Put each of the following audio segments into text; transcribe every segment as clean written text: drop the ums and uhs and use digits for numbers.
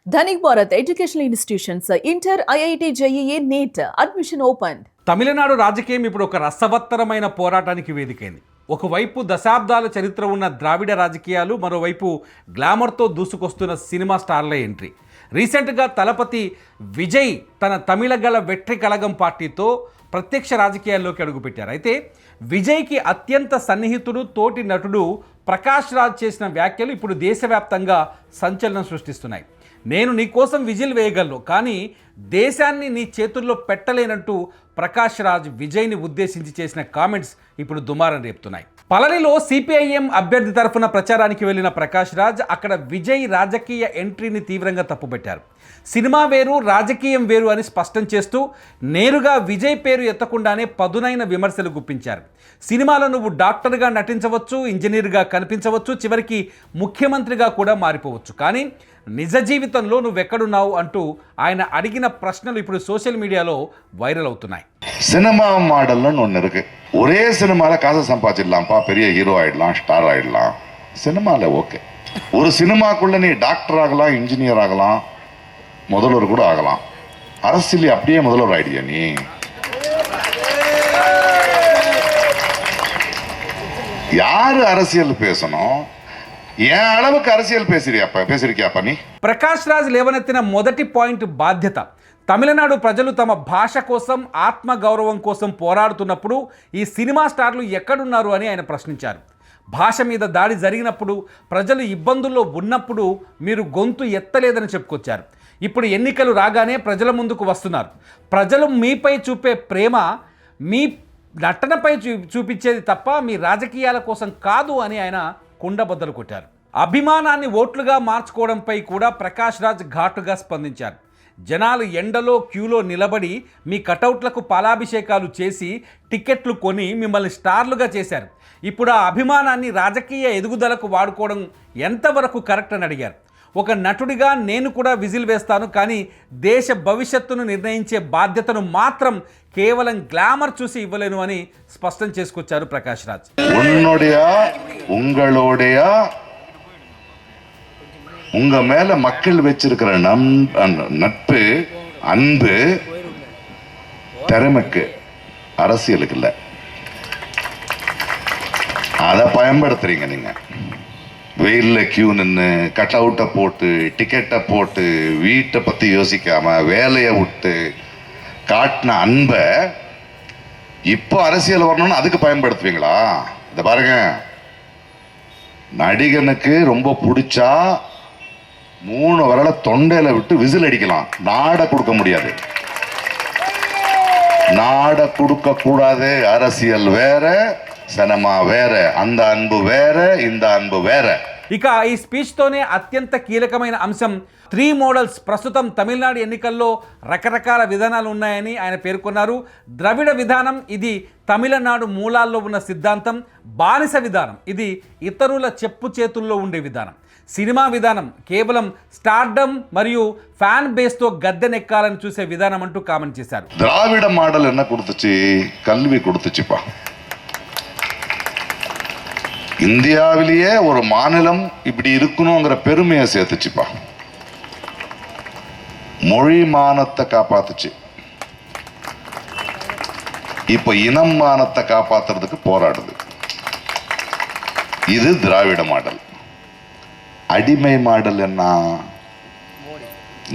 Dhanik Bharat Educational Institutions, Inter, IIT, JEE, NEET, admission opened. Tamil Nadu రాజకీయం ఇప్పుడు ఒక రసవత్తరమైన పోరాటానికి వేదికైంది. ఒకవైపు దశాబ్దాల చరిత్ర ఉన్న ద్రావిడ రాజకీయాలు, మరోవైపు గ్లామర్తో దూసుకొస్తున్న సినిమా స్టార్ల ఎంట్రీ. రీసెంట్గా తలపతి విజయ్ తన తమిళగల వెట్రి కళగం పార్టీతో ప్రత్యక్ష రాజకీయాల్లోకి అడుగుపెట్టారు. అయితే విజయ్కి అత్యంత సన్నిహితుడు, తోటి నటుడు ప్రకాష్ రాజ్ చేసిన వ్యాఖ్యలు ఇప్పుడు దేశవ్యాప్తంగా సంచలనం సృష్టిస్తున్నాయి. నేను నీ కోసం విజిల్ వేయగలను, కానీ దేశాన్ని నీ చేతుల్లో పెట్టలేనంటూ ప్రకాష్ రాజ్ విజయ్ని ఉద్దేశించి చేసిన కామెంట్స్ ఇప్పుడు దుమారం రేపుతున్నాయి. పళనిలో సిపిఐఎం అభ్యర్థి తరఫున ప్రచారానికి వెళ్లిన ప్రకాష్ రాజ్ అక్కడ విజయ్ రాజకీయ ఎంట్రీని తీవ్రంగా తప్పుపెట్టారు. సినిమా వేరు, రాజకీయం వేరు అని స్పష్టం చేస్తూ నేరుగా విజయ్ పేరు ఎత్తకుండానే పదునైన విమర్శలు గుప్పించారు. సినిమాలో నువ్వు డాక్టర్గా నటించవచ్చు, ఇంజనీర్గా కనిపించవచ్చు, చివరికి ముఖ్యమంత్రిగా కూడా మారిపోవచ్చు, కానీ నిజ జీవితంలో నువ్వెక్కడున్నావు అంటూ ఆయన అడిగిన ప్రశ్నలు ఇప్పుడు సోషల్ మీడియాలో వైరల్ అవుతున్నాయి. சினிமா மாடல்னு ஒன்று இருக்கு. ஒரே சினிமாவில் காசை சம்பாதிச்சிடலாம்ப்பா, பெரிய ஹீரோ ஆயிடலாம், ஸ்டார் ஆயிடலாம். சினிமாவில் ஓகே. ஒரு சினிமாக்குள்ள நீ டாக்டர் ஆகலாம், இன்ஜினியர் ஆகலாம், முதல்வர் கூட ஆகலாம். அரசியல் அப்படியே முதல்வர் ஆயிடுயா நீ? யாரு அரசியல் பேசணும்? ஏன் அளவுக்கு அரசியல் பேசிருக்கியாப்பா நீ? ప్రకాష్ రాజ్ లేవనెత్తిన మొదటి పాయింట్ బాధ్యత. తమిళనాడు ప్రజలు తమ భాష కోసం, ఆత్మగౌరవం కోసం పోరాడుతున్నప్పుడు ఈ సినిమా స్టార్లు ఎక్కడున్నారు అని ఆయన ప్రశ్నించారు. భాష మీద దాడి జరిగినప్పుడు, ప్రజలు ఇబ్బందుల్లో ఉన్నప్పుడు మీరు గొంతు ఎత్తలేదని చెప్పుకొచ్చారు. ఇప్పుడు ఎన్నికలు రాగానే ప్రజల ముందుకు వస్తున్నారు. ప్రజలు మీపై చూపే ప్రేమ మీ నటనపై చూపించేది తప్ప మీ రాజకీయాల కోసం కాదు అని ఆయన కుండబద్దలు కొట్టారు. అభిమానాన్ని ఓట్లుగా మార్చుకోవడంపై కూడా ప్రకాష్ రాజ్ ఘాటుగా స్పందించారు. జనాలు ఎండలో క్యూలో నిలబడి మీ కటౌట్లకు పాలాభిషేకాలు చేసి టికెట్లు కొని మిమ్మల్ని స్టార్లుగా చేశారు. ఇప్పుడు ఆ అభిమానాన్ని రాజకీయ ఎదుగుదలకు వాడుకోవడం ఎంతవరకు కరెక్ట్ అని అడిగారు. ఒక నటుడిగా నేను కూడా విజిల్ వేస్తాను, కానీ దేశ భవిష్యత్తును నిర్ణయించే బాధ్యతను మాత్రం కేవలం గ్లామర్ చూసి ఇవ్వలేను అని స్పష్టం చేసుకొచ్చారు ప్రకాష్ రాజ్. உங்க மேல மக்கள் வச்சிருக்கிற நட்பு, அன்பு, திறமைக்கு, அரசியலுக்கு இல்ல. அதை பயன்படுத்துறீங்க நீங்க. வெயில்ல கியூ நின்று கட் அவுட்டை போட்டு, டிக்கெட்டை போட்டு, வீட்டை பத்தி யோசிக்காம வேலையை விட்டு காட்டின அன்பை இப்போ அரசியல் வரணும்னு அதுக்கு பயன்படுத்துவீங்களா? இந்த பாருங்க, நடிகனுக்கு ரொம்ப பிடிச்சா 3 விரலை தொண்டையில விட்டு விசில் அடிக்கலாம், நாட கொடுக்க முடியாது. நாட கொடுக்க கூடாது. அரசியல் வேற, సినిమా వేరే, అంద అన్బు వేరే, ఇంద అన్బు వేరే. ఇక ఈ స్పీచ్తోనే అత్యంత కీలకమైన అంశం 3 మోడల్స్. ప్రస్తుతం తమిళనాడు ఎన్నికల్లో రకరకాల విధానాలు ఉన్నాయని ఆయన పేర్కొన్నారు. ద్రవిడ విధానం ఇది తమిళనాడు మూలాల్లో ఉన్న సిద్ధాంతం. బానిస విధానం ఇది ఇతరుల చెప్పు చేతుల్లో ఉండే విధానం. సినిమా విధానం కేవలం స్టార్డమ్ మరియు ఫ్యాన్ బేస్తో గద్దెనెక్కాలని చూసే విధానం అంటూ కామెంట్ చేశారు. ద్రావిడ మాడల్ என்ன கொடுத்துச்சு? கல்வி கொடுத்துச்சுப்பா. இந்தியாவிலேயே ஒரு மாநிலம் இப்படி இருக்கணுங்கிற பெருமையை சேர்த்துச்சுப்பா. மொழி மானத்தை காப்பாத்துச்சு. இப்ப இனம் மானத்தை காப்பாத்துறதுக்கு போராடுது. இது திராவிட மாடல். அடிமை மாடல் என்ன?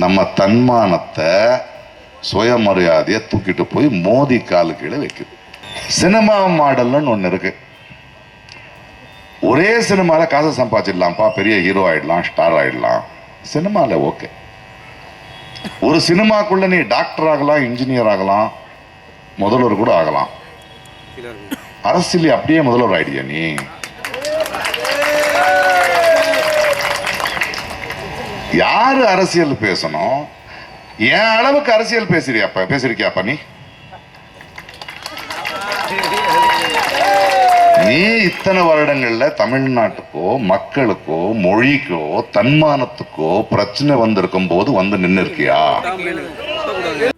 நம்ம தன்மானத்தை, சுயமரியாதையை தூக்கிட்டு போய் மோதி காலு கீழே வைக்குது. சினிமா மாடல்னு ஒன்று இருக்கு. ஒரே சினிமாவில் காசை சம்பாதிச்சிடலாம்ப்பா, பெரிய ஹீரோ ஆயிடலாம், ஸ்டார் ஆயிடலாம். சினிமாவில் ஓகே. ஒரு சினிமாக்குள்ள நீ டாக்டர் ஆகலாம், இன்ஜினியர் ஆகலாம், முதல்வர் கூட ஆகலாம். அரசியல் அப்படியே முதல்வர் ஆயிடுயா நீ? யாரு அரசியல் பேசணும்? என் அளவுக்கு அரசியல் பேசிருக்கியாப்பா நீ? நீ இத்தனை வருடங்கள்ல தமிழ்நாட்டுக்கோ, மக்களுக்கோ, மொழிக்கோ, தன்மானத்துக்கோ பிரச்சனை வந்திருக்கும் போது வந்து நின்று இருக்கியா?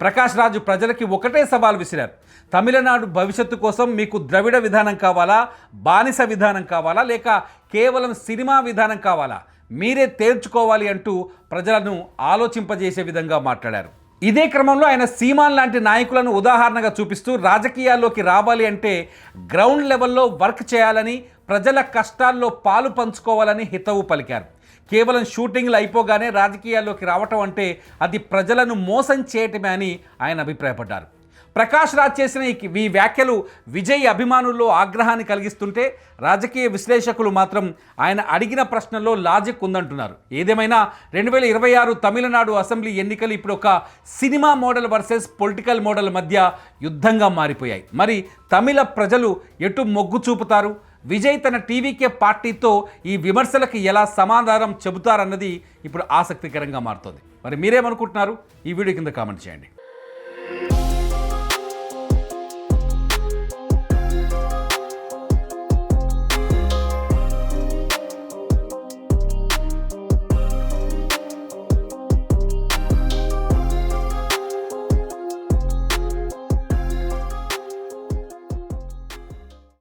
ప్రకాష్ రాజు ప్రజలకి ఒకటే సవాల్ విసిరారు. తమిళనాడు భవిష్యత్తు కోసం మీకు ద్రవిడ విధానం కావాలా, బానిస విధానం కావాలా, లేక కేవలం సినిమా విధానం కావాలా? మీరే తేల్చుకోవాలి అంటూ ప్రజలను ఆలోచింపజేసే విధంగా మాట్లాడారు. ఇదే క్రమంలో ఆయన సీమాన్ లాంటి నాయకులను ఉదాహరణగా చూపిస్తూ రాజకీయాల్లోకి రావాలి అంటే గ్రౌండ్ లెవెల్లో వర్క్ చేయాలని, ప్రజల కష్టాల్లో పాలు పంచుకోవాలని హితవు పలికారు. కేవలం షూటింగ్లు అయిపోగానే రాజకీయాల్లోకి రావటం అంటే అది ప్రజలను మోసం చేయటమే అని ఆయన అభిప్రాయపడ్డారు. ప్రకాష్ రాజ్ చేసిన ఈ వ్యాఖ్యలు విజయ్ అభిమానుల్లో ఆగ్రహాన్ని కలిగిస్తుంటే రాజకీయ విశ్లేషకులు మాత్రం ఆయన అడిగిన ప్రశ్నల్లో లాజిక్ ఉందంటున్నారు. ఏదేమైనా 2026 తమిళనాడు అసెంబ్లీ ఎన్నికలు ఇప్పుడు ఒక cinema model versus political model మధ్య యుద్ధంగా మారిపోయాయి. మరి తమిళ ప్రజలు ఎటు మొగ్గు చూపుతారు? విజయ్ తన టీవీకే పార్టీతో ఈ విమర్శలకు ఎలా సమాధానం చెబుతారన్నది ఇప్పుడు ఆసక్తికరంగా మారుతోంది. మరి మీరేమనుకుంటున్నారు? ఈ వీడియో కింద కామెంట్ చేయండి.